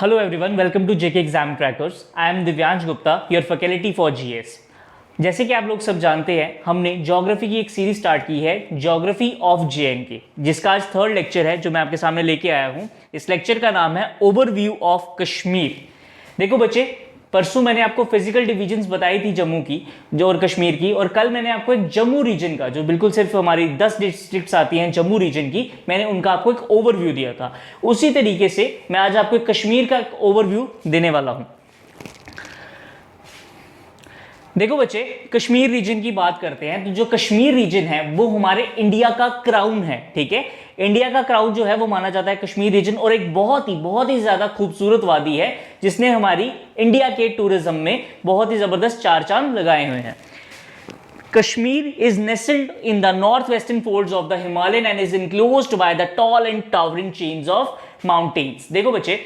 Hello everyone, welcome to JK Exam Trackers. I am Divyansh Gupta, your faculty for GS. जैसे कि आप लोग सब जानते हैं, हमने ज्योग्राफी की एक सीरीज स्टार्ट की है, ज्योग्राफी ऑफ JNK, जिसका आज थर्ड लेक्चर है जो मैं आपके सामने लेके आया हूं। इस लेक्चर का नाम है ओवरव्यू ऑफ कश्मीर। देखो बच्चे, परसों मैंने आपको फिजिकल डिविजन्स बताई थी जम्मू की जो और कश्मीर की, और कल मैंने आपको एक जम्मू रीजन का, जो बिल्कुल सिर्फ हमारी 10 डिस्ट्रिक्ट्स आती हैं जम्मू रीजन की, मैंने उनका आपको एक ओवरव्यू दिया था। उसी तरीके से मैं आज आपको एक कश्मीर का ओवरव्यू देने वाला हूं। देखो बच्चे, कश्मीर रीजन की बात करते हैं तो जो कश्मीर रीजन है वो हमारे इंडिया का क्राउन है। ठीक है, इंडिया का क्राउन जो है वो माना जाता है कश्मीर रीजन, और एक बहुत ही ज्यादा खूबसूरत वादी है जिसने हमारी इंडिया के टूरिज्म में बहुत ही जबरदस्त चार चांद लगाए हुए हैं। Kashmir is nestled in the north western folds of the Himalayan and is enclosed by the tall and towering chains of mountains. देखो बच्चे,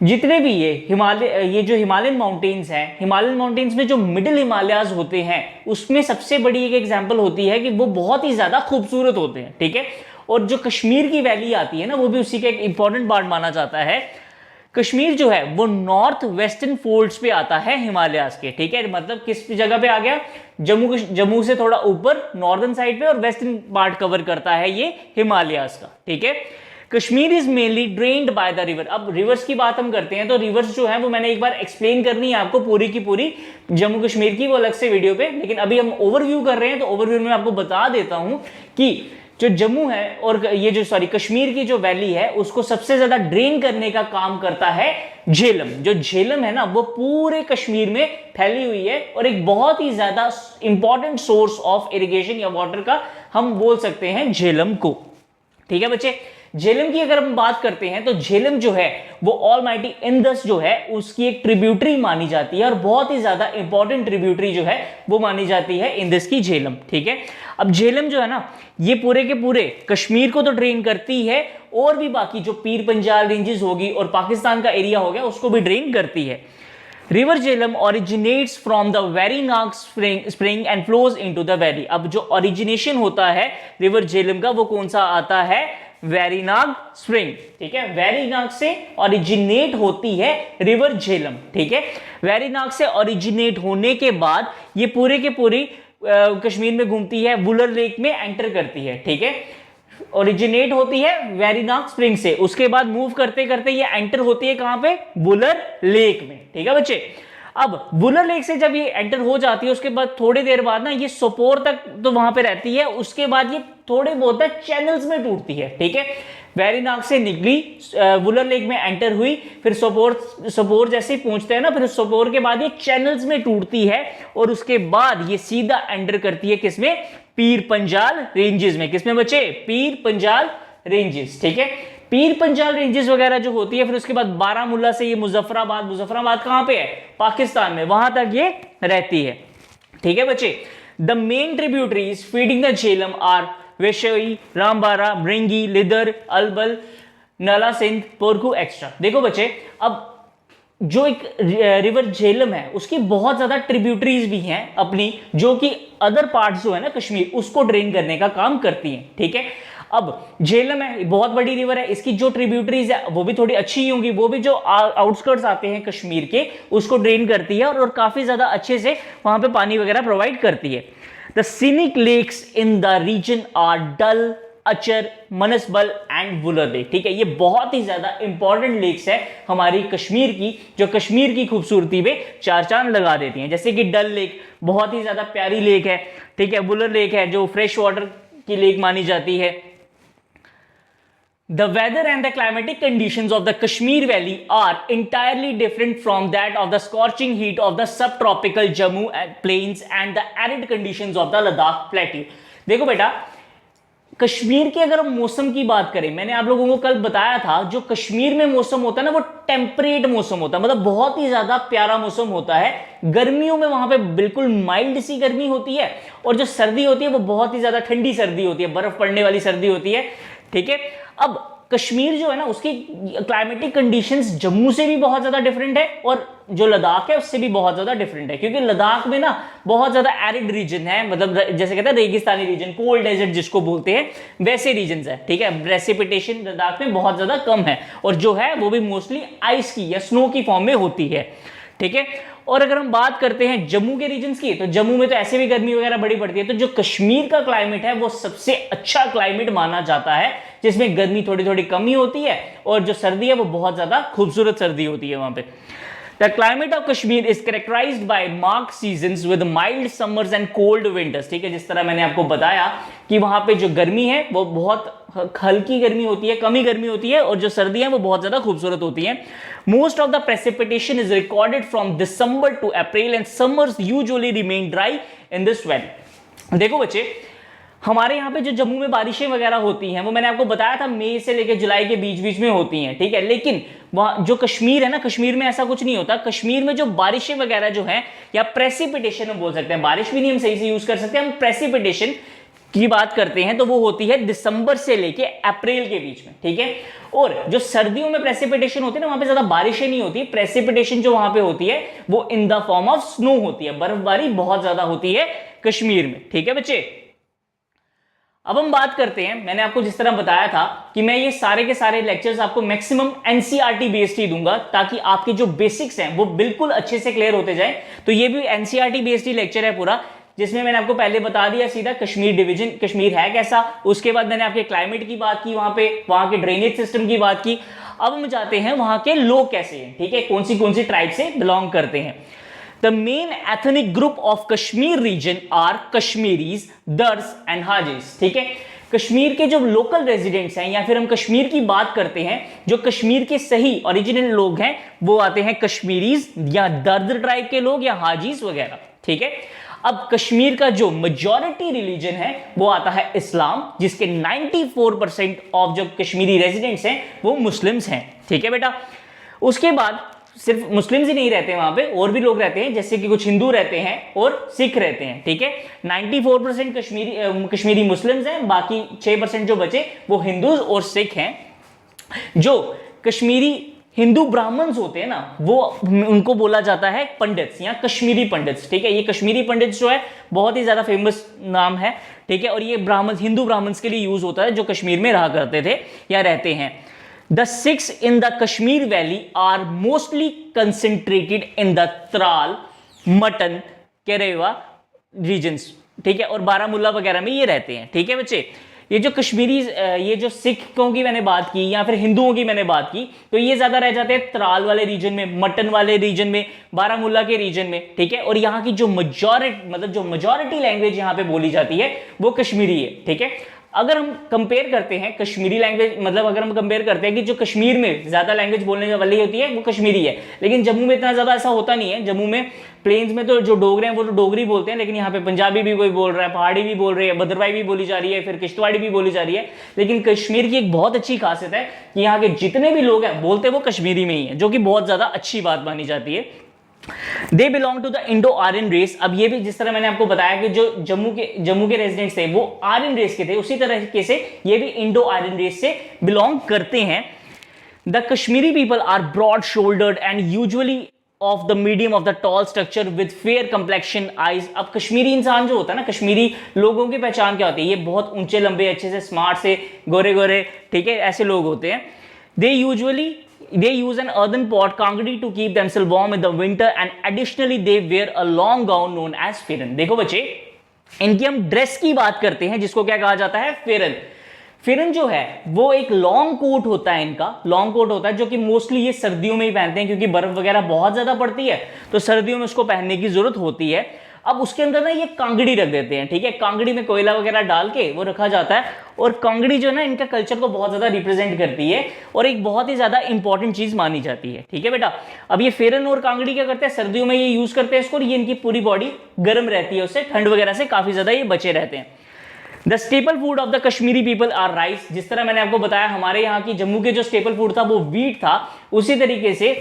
जितने भी ये जो हिमालयन माउंटेन्स हैं, हिमालयन माउंटेन्स में जो मिडिल हिमालयाज होते हैं उसमें सबसे बड़ी एक एग्जांपल होती है कि वो बहुत ही ज्यादा खूबसूरत होते हैं। ठीक है, और जो कश्मीर की वैली आती है ना, वो भी उसी का एक इंपॉर्टेंट पार्ट माना जाता है। कश्मीर जो है वो नॉर्थ वेस्टर्न फोल्ड्स पे आता है हिमालयाज के। ठीक है, मतलब किस जगह पे आ गया? जम्मू से थोड़ा ऊपर नॉर्दर्न साइड पे, और वेस्टर्न पार्ट कवर करता है ये हिमालयाज का। ठीक है, Kashmir is mainly drained by the river. अब रिवर्स की बात हम करते हैं तो रिवर्स जो है वो मैंने एक बार एक्सप्लेन करनी है आपको पूरी की पूरी जम्मू कश्मीर की, वो अलग से वीडियो पे, लेकिन अभी हम ओवरव्यू कर रहे हैं तो ओवरव्यू में आपको बता देता हूं कि जो जम्मू है और ये जो कश्मीर की जो वैली है उसको सबसे ज्यादा ड्रेन करने का काम करता है झेलम। जो झेलम है ना वो पूरे कश्मीर में फैली हुई है और एक बहुत ही ज्यादा इंपॉर्टेंट सोर्स ऑफ इरिगेशन या वाटर का हम बोल सकते हैं झेलम को। ठीक है बच्चे, झेलम की अगर हम बात करते हैं तो झेलम जो है वो ऑलमाइटी इंदस जो है उसकी एक ट्रिब्यूटरी मानी जाती है, और बहुत ही ज्यादा इंपॉर्टेंट ट्रिब्यूटरी जो है वो मानी जाती है इंदस की झेलम। ठीक है, अब झेलम जो है ना ये पूरे के पूरे कश्मीर को तो ड्रेन करती है, और भी बाकी जो पीर पंजाल रेंजेस होगी और पाकिस्तान का एरिया हो गया उसको भी ड्रेन करती है। River Jhelum originates from the Verinag spring and flows into the valley. अब जो ओरिजिनेशन होता है रिवर झेलम का वो कौन सा आता है? वेरीनाग स्प्रिंग। ठीक है, वेरीनाग से ओरिजिनेट होती है रिवर झेलम। ठीक है, वेरीनाग से ओरिजिनेट होने के बाद ये पूरे के पूरी कश्मीर में घूमती है, वुलर लेक में एंटर करती है। ठीक है, ओरिजिनेट होती है वेरीनाग स्प्रिंग से, उसके बाद मूव करते करते ये एंटर होती है कहां पे? वुलर लेक में। ठीक है बच्चे, अब वुलर लेक से जब ये एंटर हो जाती है उसके बाद थोड़ी देर बाद ना ये सोपोर तक तो वहां पे रहती है, उसके बाद ये थोड़े बहुत चैनल्स में टूटती है। ठीक है, वेरीनाग से निकली, वुलर लेक में एंटर हुई, फिर सोपोर जैसे ही पहुंचते हैं ना, फिर सोपोर के बाद ये चैनल्स में टूटती है, और उसके बाद ये सीधा एंटर करती है किसमें? पीर पंजाल रेंजेस में। किसमें बच्चे? पीर पंजाल रेंजेस। ठीक है, पीर पंजाल रेंजेस वगैरह जो होती है, फिर उसके बाद बारामूला से ये मुजफ्फराबाद कहां पे है? पाकिस्तान में, वहां तक ये रहती है। ठीक है बच्चे, the main tributaries feeding the Jhelum are Veshaw, Rambiara, Bringi, Lidder, Albal, Nala Sindh, पोरकू extra. देखो बच्चे, अब जो एक रिवर झेलम है उसकी बहुत ज्यादा ट्रिब्यूटरीज भी हैं अपनी, जो कि अदर पार्ट्स जो है ना कश्मीर उसको ड्रेन करने का काम करती हैं। ठीक है, अब झेलम है बहुत बड़ी रिवर है, इसकी जो ट्रिब्यूटरीज है वो भी थोड़ी अच्छी ही होंगी, वो भी जो आउटस्कर्ट्स आते हैं कश्मीर के उसको ड्रेन करती है, और काफी ज्यादा अच्छे से वहां पे पानी वगैरह प्रोवाइड करती है। The scenic lakes in the region are Dal, Anchar, Manasbal and Wular lake. ठीक है, ये बहुत ही ज्यादा इंपॉर्टेंट लेक्स है हमारी कश्मीर की, जो कश्मीर की खूबसूरती पे चार चांद लगा देती हैं। जैसे कि डल लेक बहुत ही ज्यादा प्यारी लेक है। ठीक है, वुलर लेक है जो फ्रेश वाटर की लेक मानी जाती है। The weather and the climatic conditions of the Kashmir Valley are entirely different from that of the scorching heat of the subtropical Jammu plains and the arid conditions of the Ladakh plateau। देखो बेटा, कश्मीर के अगर हम मौसम की बात करें, मैंने आप लोगों को कल बताया था जो कश्मीर में मौसम होता है ना वो टेम्परेट मौसम होता है, मतलब बहुत ही ज्यादा प्यारा मौसम होता है। गर्मियों में वहां पे बिल्कुल माइल्ड सी गर्मी होती है, और जो सर्दी होती है वो बहुत ही ज्यादा ठंडी सर्दी होती है, बर्फ पड़ने वाली सर्दी होती है। ठीक है, अब कश्मीर जो है ना उसकी क्लाइमेटिक कंडीशंस जम्मू से भी बहुत ज्यादा डिफरेंट है और जो लद्दाख है उससे भी बहुत ज्यादा डिफरेंट है, क्योंकि लद्दाख में ना बहुत ज्यादा एरिड रीजन है, मतलब जैसे कहते हैं रेगिस्तानी रीजन, कोल्ड डेजर्ट जिसको बोलते हैं वैसे रीजन है, ठीक है। प्रेसिपिटेशन लद्दाख में बहुत ज्यादा कम है और जो है वो भी मोस्टली आइस की या स्नो की फॉर्म में होती है, ठीक है। और अगर हम बात करते हैं जम्मू के रीजन्स की, तो जम्मू में तो ऐसे भी गर्मी वगैरह बड़ी पड़ती है, तो जो कश्मीर का क्लाइमेट है वो सबसे अच्छा क्लाइमेट माना जाता है, जिसमें गर्मी थोड़ी थोड़ी कमी होती है और जो सर्दी है वो बहुत ज्यादा खूबसूरत सर्दी होती है वहां पे। The climate of Kashmir is characterized by marked seasons with mild summers and cold winters, ठीक है। जिस तरह मैंने आपको बताया कि वहां पे जो गर्मी है वो बहुत हल्की गर्मी होती है, कमी गर्मी होती है, और जो सर्दी है वो बहुत ज्यादा खूबसूरत होती है। Most of the precipitation is recorded from December to April and summers usually remain dry in this valley। देखो बच्चे, हमारे यहाँ पे जो जम्मू में बारिशें वगैरह होती हैं वो मैंने आपको बताया था मई से लेकर जुलाई के बीच बीच में होती हैं, ठीक है। लेकिन वहाँ जो कश्मीर है ना, कश्मीर में ऐसा कुछ नहीं होता। कश्मीर में जो बारिशें वगैरह जो हैं, या प्रेसिपिटेशन हम बोल सकते हैं, बारिश भी नहीं हम सही से यूज कर सकते, हम प्रेसिपिटेशन की बात करते हैं, तो वो होती है दिसंबर से लेके अप्रैल के बीच में, ठीक है। और जो सर्दियों में प्रेसिपिटेशन होती है ना, वहां पे ज्यादा बारिशें नहीं होती, प्रेसिपिटेशन जो वहां पे होती है वो in the form of snow होती है, बर्फबारी बहुत ज्यादा होती है कश्मीर में, ठीक है बच्चे। अब हम बात करते हैं, मैंने आपको जिस तरह बताया था कि मैं ये सारे के सारे लेक्चर्स आपको मैक्सिमम एनसीईआरटी बेस्ड ही दूंगा, ताकि आपके जो बेसिक्स हैं वो बिल्कुल अच्छे से क्लियर होते जाएं। तो ये भी एनसीईआरटी बेस्ड ही लेक्चर है पूरा, जिसमें मैंने आपको पहले बता दिया सीधा कश्मीर डिवीजन, कश्मीर है कैसा, उसके बाद मैंने आपके क्लाइमेट की बात की, वहां के ड्रेनेज सिस्टम की बात की। अब हम जाते हैं वहां के लोग कैसे हैं, ठीक है, कौन सी ट्राइब से बिलोंग करते हैं। The main ethnic group of Kashmir region are Kashmiris, Dars and Hajis, ठीक है। कश्मीर के जो लोकल रेजिडेंट्स हैं, या फिर हम कश्मीर की बात करते हैं, जो कश्मीर के सही ओरिजिनल लोग हैं वो आते हैं कश्मीरीज या दर्द ट्राइब के लोग या हाजीज वगैरह, ठीक है। अब कश्मीर का जो मेजॉरिटी रिलीजन है वो आता है इस्लाम, जिसके 94% ऑफ जो कश्मीरी रेजिडेंट्स हैं वो मुस्लिम्स हैं, ठीक है बेटा। उसके बाद सिर्फ मुस्लिम्स ही नहीं रहते वहां पे, और भी लोग रहते हैं, जैसे कि कुछ हिंदू रहते हैं और सिख रहते हैं, ठीक है। 94% कश्मीरी मुस्लिम्स हैं, बाकी 6% जो बचे वो हिंदूज और सिख हैं। जो कश्मीरी हिंदू ब्राह्मण्स होते हैं ना, वो उनको बोला जाता है पंडित्स या कश्मीरी पंडित्स, ठीक है। ये कश्मीरी पंडित्स जो है बहुत ही ज्यादा फेमस नाम है, ठीक है। और ये ब्राह्मण, हिंदू ब्राह्मण्स के लिए यूज होता है जो कश्मीर में रहा करते थे या रहते हैं। The Sikhs in the Kashmir Valley are mostly concentrated in the Tral, Mutton, Kerewa regions, ठीक है, और बारामूला वगैरह में ये रहते हैं, ठीक है बच्चे। ये जो कश्मीरी, ये जो सिखों की मैंने बात की या फिर हिंदुओं की मैंने बात की, तो ये ज्यादा रह जाते हैं त्राल वाले रीजन में, मटन वाले रीजन में, बारामूला के रीजन में, ठीक है। और यहाँ की जो मेजॉरिटी लैंग्वेज यहाँ पे बोली जाती है वो कश्मीरी है, ठीक है। अगर हम कंपेयर करते हैं कश्मीरी लैंग्वेज, मतलब अगर हम कंपेयर करते हैं कि जो कश्मीर में ज्यादा लैंग्वेज बोलने वाली होती है वो कश्मीरी है, लेकिन जम्मू में इतना ज्यादा ऐसा होता नहीं है। जम्मू में प्लेन्स में तो जो डोगरे हैं वो तो डोगरी बोलते हैं, लेकिन यहाँ पे पंजाबी भी कोई बोल रहा है, पहाड़ी भी बोल रही है, भद्रवाही भी बोली जा रही है, फिर किश्तवाड़ी भी बोली जा रही है। लेकिन कश्मीर की एक बहुत अच्छी खासियत है कि यहाँ के जितने भी लोग हैं बोलते वो कश्मीरी में ही है, जो कि बहुत ज्यादा अच्छी बात मानी जाती है। They belong to the Indo Aryan race. अब ये भी जिस तरह मैंने आपको बताया कि जो जम्मू के रेजिडेंट्स थे वो आर्यन रेस के थे, उसी तरीके से ये भी इंडो आर्यन रेस से बिलोंग करते हैं। The Kashmiri people are broad shouldered and usually of the medium of the tall structure with fair complexion eyes. अब कश्मीरी इंसान जो होता है ना, कश्मीरी लोगों की पहचान क्या होती है, ये बहुत ऊंचे लंबे, अच्छे से स्मार्ट से, गोरे गोरे, ठीक है, ऐसे लोग होते हैं। They use an earthen pot kangdi to keep themselves warm in the winter and additionally they wear a long gown known as firan। देखो बच्चे, इनकी हम ड्रेस की बात करते हैं जिसको क्या कहा जाता है, फिरन। फिरन जो है वो एक लॉन्ग कोट होता है, इनका लॉन्ग कोट होता है, जो कि मोस्टली ये सर्दियों में ही पहनते हैं, क्योंकि बर्फ वगैरह बहुत ज्यादा पड़ती है तो सर्दियों में उसको पहनने की जरूरत होती है। अब उसके अंदर ना ये कांगड़ी रख देते हैं, ठीक है, कांगड़ी में कोयला वगैरह डाल के वो रखा जाता है। और कांगड़ी जो है ना इनका कल्चर को बहुत ज्यादा रिप्रेजेंट करती है और एक बहुत ही ज्यादा इंपॉर्टेंट चीज मानी जाती है, ठीक है बेटा। अब ये फेरन और कांगड़ी क्या करते हैं, सर्दियों में ये यूज करते हैं इसको, और ये इनकी पूरी बॉडी गर्म रहती है, उससे ठंड वगैरह से काफी ज्यादा ये बचे रहते हैं। The staple food of the Kashmiri people are rice. जिस तरह मैंने आपको बताया हमारे यहाँ की जम्मू के जो स्टेपल फूड था वो वीट था, उसी तरीके से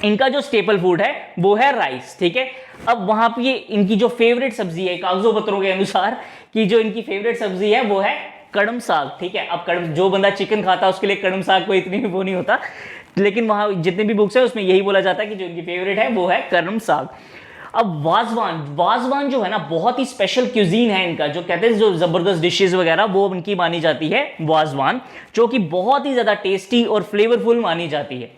इनका जो स्टेपल फूड है वो है राइस, ठीक है। अब वहां पे इनकी जो फेवरेट सब्जी है, कागजों पत्रों के अनुसार कि जो इनकी फेवरेट सब्जी है वो है कड़म साग, ठीक है। अब कड़म, जो बंदा चिकन खाता है उसके लिए कड़म साग कोई इतनी वो नहीं होता, लेकिन वहां जितने भी बुक्स है उसमें यही बोला जाता है कि जो उनकी फेवरेट है वो है कड़म साग। अब वाजवान, वाजवान जो है ना बहुत ही स्पेशल क्यूजीन है इनका, जो कहते हैं जो जबरदस्त डिशेस वगैरह वो उनकी मानी जाती है वाजवान, जो कि बहुत ही ज्यादा टेस्टी और फ्लेवरफुल मानी जाती है।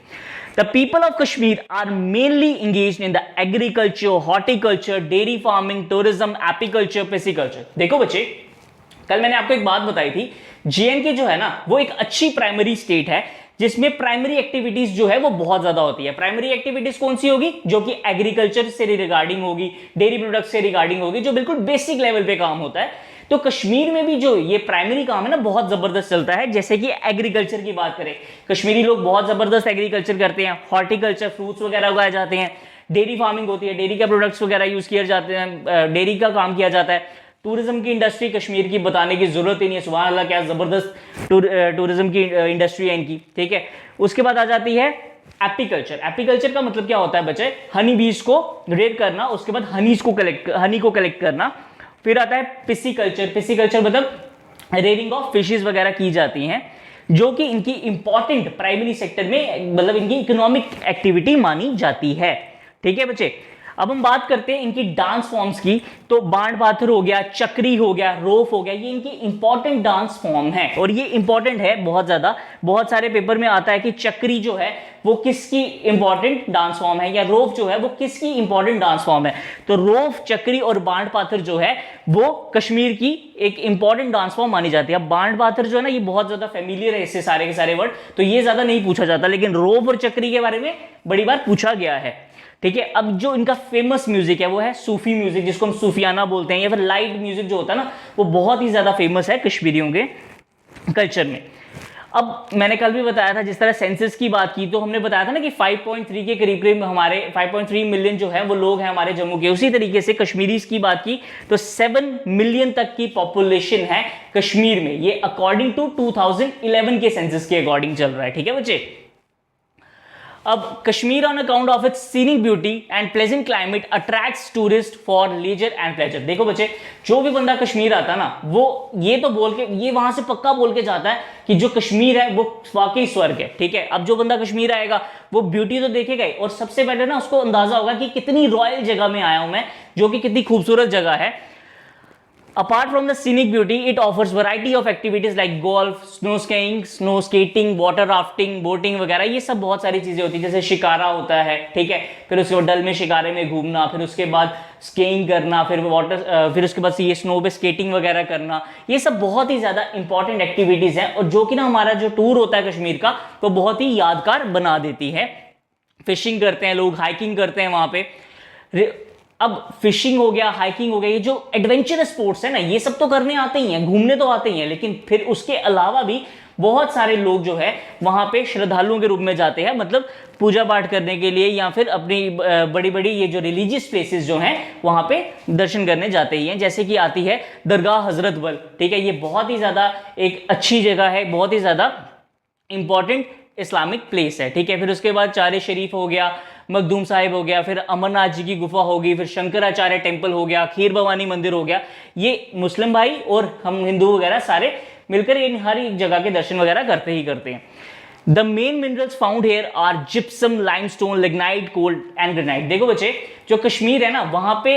The people of Kashmir are mainly engaged in the agriculture, horticulture, dairy farming, tourism, apiculture, pisciculture। देखो बच्चे, कल मैंने आपको एक बात बताई थी, जेएनके जो है ना वो एक अच्छी प्राइमरी स्टेट है जिसमें प्राइमरी एक्टिविटीज जो है वो बहुत ज्यादा होती है। प्राइमरी एक्टिविटीज कौन सी होगी? जो कि एग्रीकल्चर से रिगार्डिंग होगी, डेयरी प्रोडक्ट से रिगार्डिंग होगी, जो बिल्कुल बेसिक लेवल पे काम होता है। तो कश्मीर में भी जो ये प्राइमरी काम है ना बहुत जबरदस्त चलता है। जैसे कि एग्रीकल्चर की बात करें, कश्मीरी लोग बहुत जबरदस्त एग्रीकल्चर करते हैं, हॉर्टिकल्चर, फ्रूट्स वगैरह उगाए जाते हैं, डेयरी फार्मिंग होती है, डेयरी के प्रोडक्ट्स वगैरह यूज किए जाते हैं, डेयरी का काम किया जाता है। टूरिज्म की इंडस्ट्री कश्मीर की बताने की जरूरत ही नहीं है, सुभान अल्लाह क्या जबरदस्त टूरिज्म की इंडस्ट्री है इनकी, ठीक है। उसके बाद आ जाती है एपीकल्चर। एपीकल्चर का मतलब क्या होता है बच्चे? हनी बीज को रेड करना, उसके बाद हनी को कलेक्ट करना। फिर आता है पिसिकल्चर। पिसिकल्चर मतलब रेयरिंग ऑफ फिशेस वगैरह की जाती हैं, जो कि इनकी इंपॉर्टेंट प्राइमरी सेक्टर में मतलब इनकी इकोनॉमिक एक्टिविटी मानी जाती है, ठीक है बच्चे। अब हम बात करते हैं इनकी डांस फॉर्म्स की, तो बाण पाथर हो गया, चक्री हो गया, रोफ हो गया, ये इनकी इंपॉर्टेंट डांस फॉर्म है और ये इंपॉर्टेंट है बहुत ज्यादा। बहुत सारे पेपर में आता है कि चक्री जो है वो किसकी इंपॉर्टेंट डांस फॉर्म है, या रोफ जो है वो किसकी इंपॉर्टेंट डांस फॉर्म है। तो रोफ, चक्री और बाण पाथर जो है वो कश्मीर की एक इंपॉर्टेंट डांस फॉर्म मानी जाती है। अब बाण पाथर जो है ना ये बहुत ज्यादा फेमिलियर है इससे सारे के सारे वर्ड, तो ये ज्यादा नहीं पूछा जाता, लेकिन रोफ और चक्री के बारे में बड़ी बार पूछा गया है, ठीक है। अब जो इनका फेमस म्यूजिक है वो है सूफी म्यूजिक, जिसको हम सूफियाना बोलते हैं, या फिर लाइट म्यूजिक जो होता है ना वो बहुत ही ज्यादा फेमस है कश्मीरियों के कल्चर में। अब मैंने कल भी बताया था, जिस तरह सेंसस की बात की तो हमने बताया था ना कि 5.3 के करीब करीब हमारे 5.3 मिलियन जो है वो लोग हैं हमारे जम्मू के। उसी तरीके से कश्मीरीज की बात की तो 7 मिलियन तक की पॉपुलेशन है कश्मीर में, ये अकॉर्डिंग टू 2011 के सेंसस के अकॉर्डिंग चल रहा है, ठीक है बच्चे। अब Kashmir on account of its scenic beauty and pleasant climate attracts tourist for leisure and pleasure. देखो बच्चे, जो भी बंदा कश्मीर आता है ना वो ये तो बोल के, ये वहां से पक्का बोल के जाता है कि जो कश्मीर है वो वाकई स्वर्ग है, ठीक है। अब जो बंदा कश्मीर आएगा वो ब्यूटी तो देखेगा ही, और सबसे पहले ना उसको अंदाजा होगा कि कितनी रॉयल जगह में आया हूं मैं, जो कि कितनी खूबसूरत जगह है। Apart from the scenic beauty, it offers variety of activities like golf, snow skiing, snow skating, water rafting, boating वगैरह, ये सब बहुत सारी चीजें होती है। जैसे शिकारा होता है, ठीक है, फिर उसके बाद डल में शिकारे में घूमना, फिर उसके बाद स्कीइंग करना, फिर उसके बाद ये स्नो पे स्केटिंग वगैरह करना, ये सब बहुत ही ज्यादा इंपॉर्टेंट एक्टिविटीज हैं, और जो कि ना हमारा जो टूर होता है कश्मीर का तो बहुत ही यादगार बना देती है। फिशिंग करते हैं लोग, हाइकिंग करते हैं वहां पे। अब फिशिंग हो गया, हाइकिंग हो गया, ये जो एडवेंचरस स्पोर्ट्स है ना ये सब तो करने आते ही हैं, घूमने तो आते ही हैं, लेकिन फिर उसके अलावा भी बहुत सारे लोग जो है वहां पे श्रद्धालुओं के रूप में जाते हैं, मतलब पूजा पाठ करने के लिए, या फिर अपनी बड़ी बड़ी ये जो रिलीजियस प्लेसेस जो हैं वहां पे दर्शन करने जाते ही हैं। जैसे कि आती है दरगाह हजरत बल, ठीक है, ये बहुत ही ज्यादा एक अच्छी जगह है, बहुत ही ज्यादा इंपॉर्टेंट इस्लामिक प्लेस है, ठीक है। फिर उसके बाद चारे शरीफ हो गया, मखदूम साहिब हो गया, फिर अमरनाथ जी की गुफा होगी, फिर शंकराचार्य टेम्पल हो गया, खीर भवानी मंदिर हो गया। ये मुस्लिम भाई और हम हिंदू वगैरह सारे मिलकर इन हर एक जगह के दर्शन वगैरह करते ही करते हैं। The main minerals found here are gypsum, limestone, lignite, coal and granite. देखो बच्चे, जो कश्मीर है ना वहां पे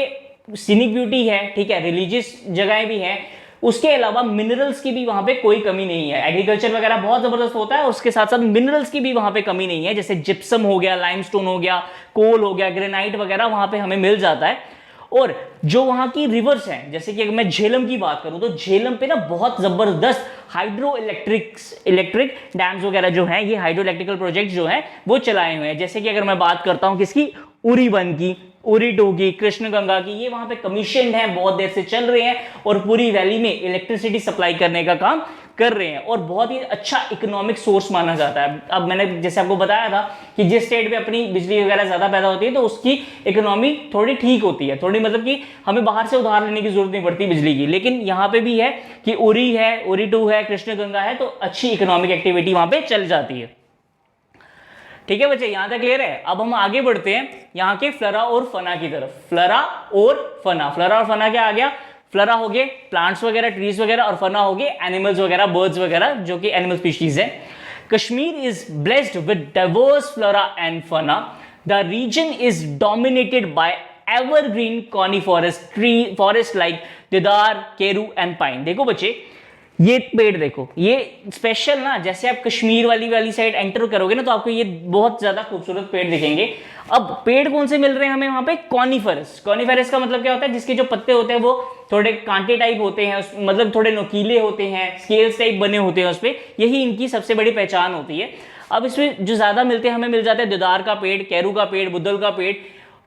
सीनिक ब्यूटी है, ठीक है, रिलीजियस जगहें भी हैं, उसके अलावा मिनरल्स की भी वहां पे कोई कमी नहीं है। एग्रीकल्चर वगैरह बहुत जबरदस्त होता है, उसके साथ साथ मिनरल्स की भी वहां पे कमी नहीं है। जैसे जिप्सम हो गया, लाइमस्टोन हो गया, कोल हो गया, ग्रेनाइट वगैरह वहां पे हमें मिल जाता है। और जो वहां की रिवर्स हैं, जैसे कि अगर मैं झेलम की बात करूं तो झेलम पे ना बहुत जबरदस्त हाइड्रो इलेक्ट्रिक डैम्स वगैरह जो हैं, ये हाइड्रो इलेक्ट्रिकल प्रोजेक्ट जो हैं वो चलाए हुए हैं। जैसे कि अगर मैं बात करता हूं किसकी, उरी 1 की, उरी 2 की, कृष्ण गंगा की, ये वहां पे कमीशन है, बहुत देर से चल रहे हैं और पूरी वैली में इलेक्ट्रिसिटी सप्लाई करने का काम कर रहे हैं, और बहुत ही अच्छा इकोनॉमिक सोर्स माना जाता है। अब मैंने जैसे आपको बताया था कि जिस स्टेट में अपनी बिजली वगैरह ज्यादा पैदा होती है तो उसकी इकोनॉमी थोड़ी ठीक होती है, थोड़ी मतलब कि हमें बाहर से उधार लेने की जरूरत नहीं पड़ती बिजली की। लेकिन यहाँ पे भी है कि उरी है, उरी 2 है, कृष्ण गंगा है, तो अच्छी इकोनॉमिक एक्टिविटी वहां पे चल जाती है, ठीक है बच्चे, यहां तक क्लियर है। अब हम आगे बढ़ते हैं यहाँ के फ्लोरा और फना की तरफ। फ्लोरा और फना, फ्लोरा और फना क्या आ गया, फ्लोरा हो गए प्लांट्स वगैरह, ट्रीज वगैरह, और फना हो गए एनिमल्स वगैरह, बर्ड्स वगैरह, जो कि एनिमल स्पीशीज है। Kashmir is blessed with diverse flora and fauna. The region is dominated by evergreen coniferous tree forest like deodar, Keru and pine. देखो बच्चे, ये पेड़ देखो, ये स्पेशल ना, जैसे आप कश्मीर वाली साइड एंटर करोगे ना तो आपको ये बहुत ज्यादा खूबसूरत पेड़ दिखेंगे। अब पेड़ कौन से मिल रहे हैं हमें वहां पे? कॉनिफरस। कॉनिफरस का मतलब क्या होता है? जिसके जो पत्ते होते हैं वो थोड़े कांटे टाइप होते हैं, मतलब थोड़े नुकीले होते हैं, स्केल्स टाइप बने होते हैं उस पर, यही इनकी सबसे बड़ी पहचान होती है। अब इसमें जो ज्यादा मिलते हैं, हमें मिल जाता है देवदार का पेड़, कैरू का पेड़, बुद्धल का पेड़,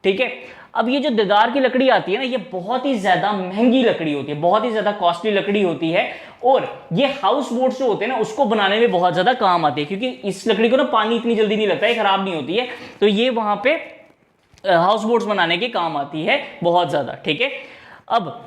ठीक है। अब ये जो देवदार की लकड़ी आती है ना, ये बहुत ही ज्यादा महंगी लकड़ी होती है, बहुत ही ज्यादा कॉस्टली लकड़ी होती है, और ये हाउस बोट्स जो होते हैं ना उसको बनाने में बहुत ज्यादा काम आती है, क्योंकि इस लकड़ी को ना पानी इतनी जल्दी नहीं लगता है, खराब नहीं होती है, तो ये वहां पे हाउस बोट्स बनाने के काम आती है बहुत ज्यादा, ठीक है। अब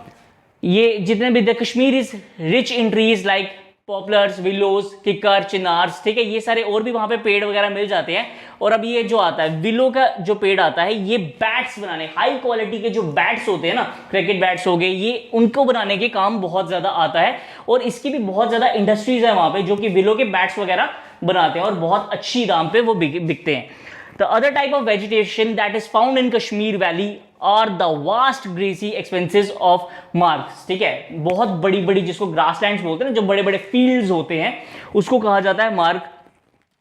ये जितने भी the Kashmir is rich in trees like poplars, willows, kikar, chinars, ठीक है, ये सारे और भी वहां पे पेड़ वगैरह मिल जाते हैं। और अब ये जो आता है विलो का जो पेड़ आता है, ये बैट्स बनाने, हाई क्वालिटी के जो बैट्स होते हैं ना, क्रिकेट बैट्स हो गए, ये उनको बनाने के काम बहुत ज्यादा आता है, और इसकी भी बहुत ज्यादा इंडस्ट्रीज है वहां पे जो कि विलो के बैट्स वगैरह बनाते हैं और बहुत अच्छी दाम पे वो बिकते हैं। The other type of vegetation that is found in Kashmir Valley are the vast grassy expanses of margs, ठीक है, बहुत बड़ी बड़ी, जिसको ग्रासलैंड्स बोलते हैं ना, जो बड़े बड़े फील्ड्स होते हैं उसको कहा जाता है मार्ग।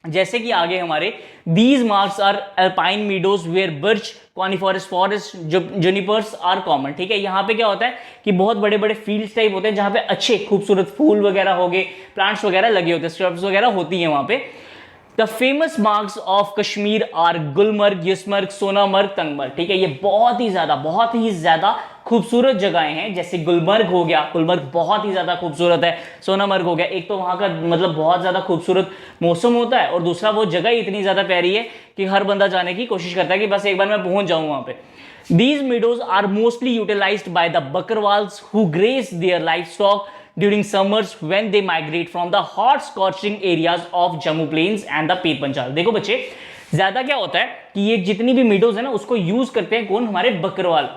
जैसे कि आगे हमारे these margs are alpine meadows where birch, coniferous forest, junipers are common, ठीक है। यहाँ पे क्या होता है कि बहुत बड़े बड़े फील्ड्स टाइप होते हैं जहाँ पे अच्छे खूबसूरत फूल वगैरह हो गए, प्लांट्स वगैरह लगे होते हैं, स्hrubs वगैरह होती हैं वहाँ पे। The famous margs of Kashmir are Gulmarg, Yusmarg, Sonamarg, Tangmarg, ठीक है। ये बहुत ही ज्यादा खूबसूरत जगहें हैं। जैसे गुलमर्ग हो गया, गुलमर्ग बहुत ही ज्यादा खूबसूरत है। सोनामर्ग हो गया, एक तो वहां का मतलब बहुत ज्यादा खूबसूरत मौसम होता है, और दूसरा वो जगह इतनी ज्यादा प्यारी है कि हर बंदा जाने की कोशिश करता है कि बस एक बार मैं पहुंच जाऊं वहां पे। These meadows are mostly utilized by the Bakarwals who graze their livestock during summers when they migrate from the hot scorching areas of Jammu Plains and the Pir Panjal। देखो बच्चे, ज्यादा क्या होता है कि ये जितनी भी मीडोज है ना उसको यूज करते हैं कौन? हमारे बकरवाल,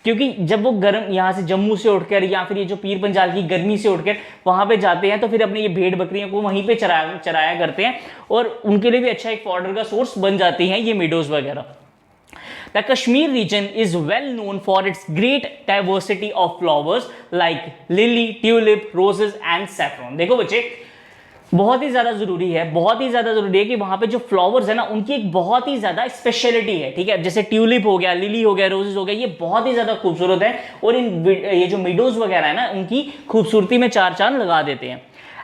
क्योंकि जब वो गर्म यहाँ से जम्मू से उठकर या फिर ये जो पीर पंजाल की गर्मी से उठकर वहां पे जाते हैं तो फिर अपने ये भेड़ बकरियों को वहीं पे चराया करते हैं, और उनके लिए भी अच्छा एक फॉडर का सोर्स बन जाती हैं ये मीडोज वगैरह। The Kashmir region is well known for its great diversity of flowers like lily, tulip, roses and saffron। देखो बच्चे, बहुत ही ज्यादा जरूरी है कि वहां पे जो फ्लावर्स है ना उनकी एक बहुत ही ज्यादा स्पेशलिटी है, ठीक है। जैसे ट्यूलिप हो गया, लिली हो गया, रोजेस हो गया, ये बहुत ही ज्यादा खूबसूरत है, और ये जो मीडोज वगैरह है ना उनकी खूबसूरती में चार चांद लगा देते हैं।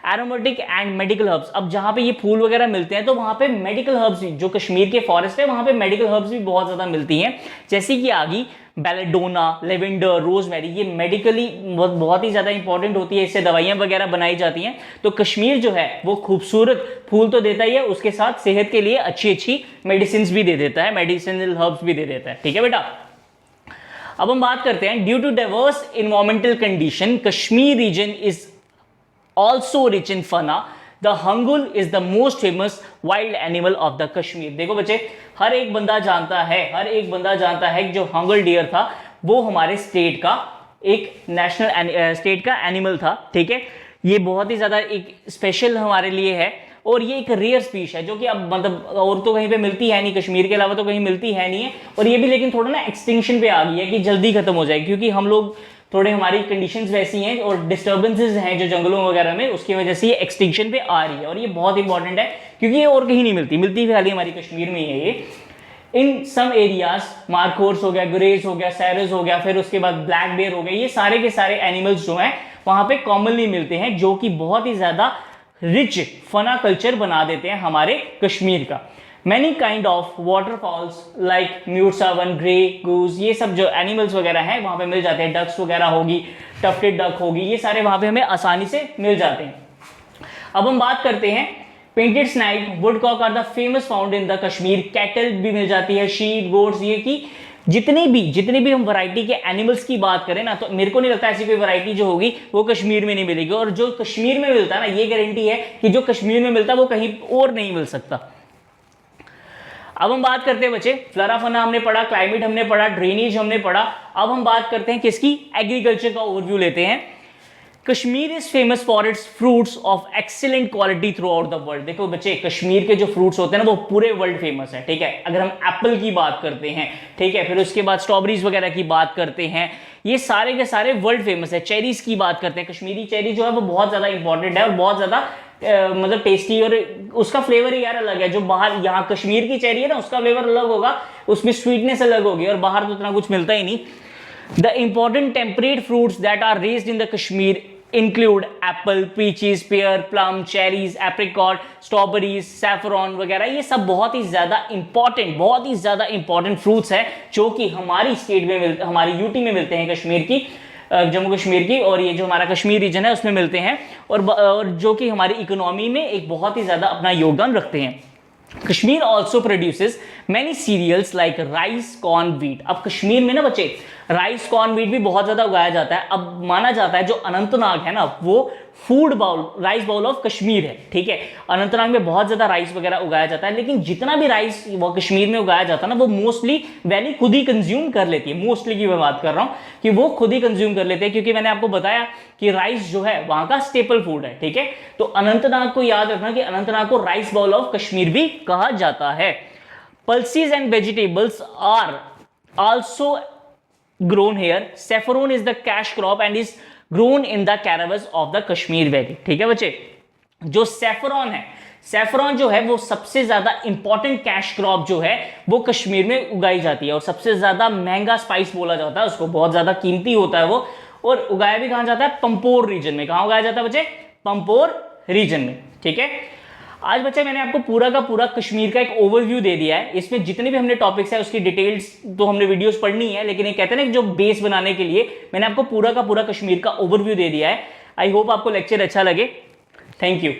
एरोमेटिक एंड मेडिकल हर्ब्स, अब जहां पे ये फूल वगैरह मिलते हैं तो वहां पे मेडिकल हर्ब्स, जो कश्मीर के फॉरेस्ट है वहां पे मेडिकल हर्ब्स भी बहुत ज्यादा मिलती हैं, जैसे कि आगी, बेलेडोना, लेवेंडर, रोजमेरी, ये मेडिकली बहुत ही ज्यादा इंपॉर्टेंट होती है, इससे दवाइयां वगैरह बनाई जाती हैं। तो कश्मीर जो है वो खूबसूरत फूल तो देता ही है, उसके साथ सेहत के लिए अच्छी मेडिसिन भी दे देता है, मेडिसिनल हर्ब्स भी दे देता है, ठीक है बेटा। अब हम बात करते हैं, due to diverse environmental condition Kashmir region is also rich in fauna, the hangul is the most famous wild animal of the Kashmir। देखो बच्चे, हर एक बंदा जानता है कि जो हंगल डियर था वो हमारे स्टेट का एक नेशनल स्टेट का एनिमल था, ठीक है। ये बहुत ही ज्यादा एक स्पेशल हमारे लिए है, और ये एक रेयर स्पीश है जो कि अब मतलब और तो कहीं पे मिलती है नहीं, कश्मीर के अलावा तो कहीं मिलती है नहीं है, और ये भी लेकिन थोड़ा ना एक्सटिंक्शन पे आ गई है कि जल्दी खत्म हो जाएगी, क्योंकि हम लोग थोड़े, हमारी कंडीशंस वैसी हैं और डिस्टर्बेंसेस हैं जो जंगलों वगैरह में, उसकी वजह से ये एक्सटिंक्शन पे आ रही है, और ये बहुत इंपॉर्टेंट है क्योंकि ये और कहीं नहीं मिलती भी खाली हमारी कश्मीर में ही है ये। इन सम एरियाज मार्कोर्स हो गया, गुरेज हो गया, सैरस हो गया, फिर उसके बाद ब्लैक बेयर हो गया, ये सारे के सारे एनिमल्स जो हैं वहां पे कॉमनली मिलते हैं, जो कि बहुत ही ज्यादा रिच फना कल्चर बना देते हैं हमारे कश्मीर का। Many kind of waterfalls like म्यूट सावन, ग्रे गूज, ये सब जो एनिमल्स वगैरह हैं वहां पे मिल जाते हैं, डक्स वगैरह होगी, टफ्टेड डक होगी, ये सारे वहां पे हमें आसानी से मिल जाते हैं। अब हम बात करते हैं painted snipe, woodcock are the famous found in the Kashmir, cattle भी मिल जाती है, शीप, गोट्स, ये की जितनी भी हम वैरायटी के एनिमल्स की बात करें ना, तो मेरे को नहीं लगता ऐसी कोई वैरायटी जो होगी वो कश्मीर में नहीं मिलेगी, और जो कश्मीर में मिलता है ना, ये गारंटी है कि जो कश्मीर में मिलता है वो कहीं और नहीं मिल सकता। अब हम बात करते हैं बच्चे, फ्लोरा फौना हमने पढ़ा, क्लाइमेट हमने पढ़ा, ड्रेनेज हमने पढ़ा। अब हम बात करते हैं किसकी, एग्रीकल्चर का ओवरव्यू लेते हैं। Kashmir is famous for its fruits of excellent quality through out the world. देखो बच्चे, कश्मीर के जो फ्रूट्स होते हैं ना वो पूरे वर्ल्ड फेमस है, ठीक है। अगर हम एप्पल की बात करते हैं, ठीक है, फिर उसके बाद स्ट्रॉबेरीज वगैरह की बात करते हैं, ये सारे के सारे वर्ल्ड फेमस है। चेरीज की बात करते हैं, कश्मीरी चेरी जो है वो बहुत ज्यादा इंपॉर्टेंट है और बहुत ज्यादा मतलब टेस्टी, और उसका फ्लेवर ही यार अलग है। जो बाहर यहाँ कश्मीर की चेरी है ना उसका फ्लेवर अलग होगा, उसमें स्वीटनेस अलग होगी, और बाहर तो इतना कुछ मिलता ही नहीं। The important temperate fruits that are raised in the Kashmir include apple, peaches, pear, plum, cherries, apricot, strawberries, saffron वगैरह। ये सब बहुत ही ज्यादा इंपॉर्टेंट फ्रूट्स है जो कि हमारी स्टेट में हमारी यूटी में मिलते हैं, कश्मीर की, जम्मू कश्मीर की, और ये जो हमारा कश्मीर रीजन है उसमें मिलते हैं, और जो कि हमारी इकोनॉमी में एक बहुत ही ज्यादा अपना योगदान रखते हैं। Kashmir also produces many cereals like rice, corn, wheat. अब कश्मीर में ना बच्चे राइस, कॉर्न, व्हीट भी बहुत ज्यादा उगाया जाता है। अब माना जाता है जो अनंतनाग है ना वो food bowl, rice bowl of Kashmir है, ठीक है। अनंतनाग में बहुत ज्यादा राइस वगैरह उगाया जाता है, लेकिन जितना भी राइस वो कश्मीर में उगाया जाता है ना वो मोस्टली वैली खुद ही कंज्यूम कर लेती है। मोस्टली की मैं बात कर रहा हूं कि वो खुद ही कंज्यूम कर लेते हैं, क्योंकि मैंने आपको बताया कि राइस जो है वहां का स्टेपल फूड है, ठीक है। तो अनंतनाग को याद रखना कि अनंतनाग को राइस बाउल ऑफ कश्मीर भी कहा जाता है। Pulses and vegetables are also grown here. Saffron is the cash crop and is grown in the caravans of the Kashmir Valley. ठीक है बच्चे, जो सैफरॉन है, सैफरॉन जो है वो सबसे ज्यादा इंपॉर्टेंट कैश क्रॉप जो है वो कश्मीर में उगाई जाती है, और सबसे ज्यादा महंगा स्पाइस बोला जाता है उसको, बहुत ज्यादा कीमती होता है वो। और उगाया भी कहां जाता है, पंपोर रीजन में। कहां उगाया जाता है बच्चे, पंपोर रीजन में, ठीक है। आज बच्चे मैंने आपको पूरा का पूरा कश्मीर का एक ओवरव्यू दे दिया है। इसमें जितने भी हमने टॉपिक्स है उसकी डिटेल्स तो हमने वीडियोस पढ़नी है, लेकिन ये कहते हैं ना जो बेस बनाने के लिए मैंने आपको पूरा का पूरा कश्मीर का ओवरव्यू दे दिया है। आई होप आपको लेक्चर अच्छा लगे। Thank you.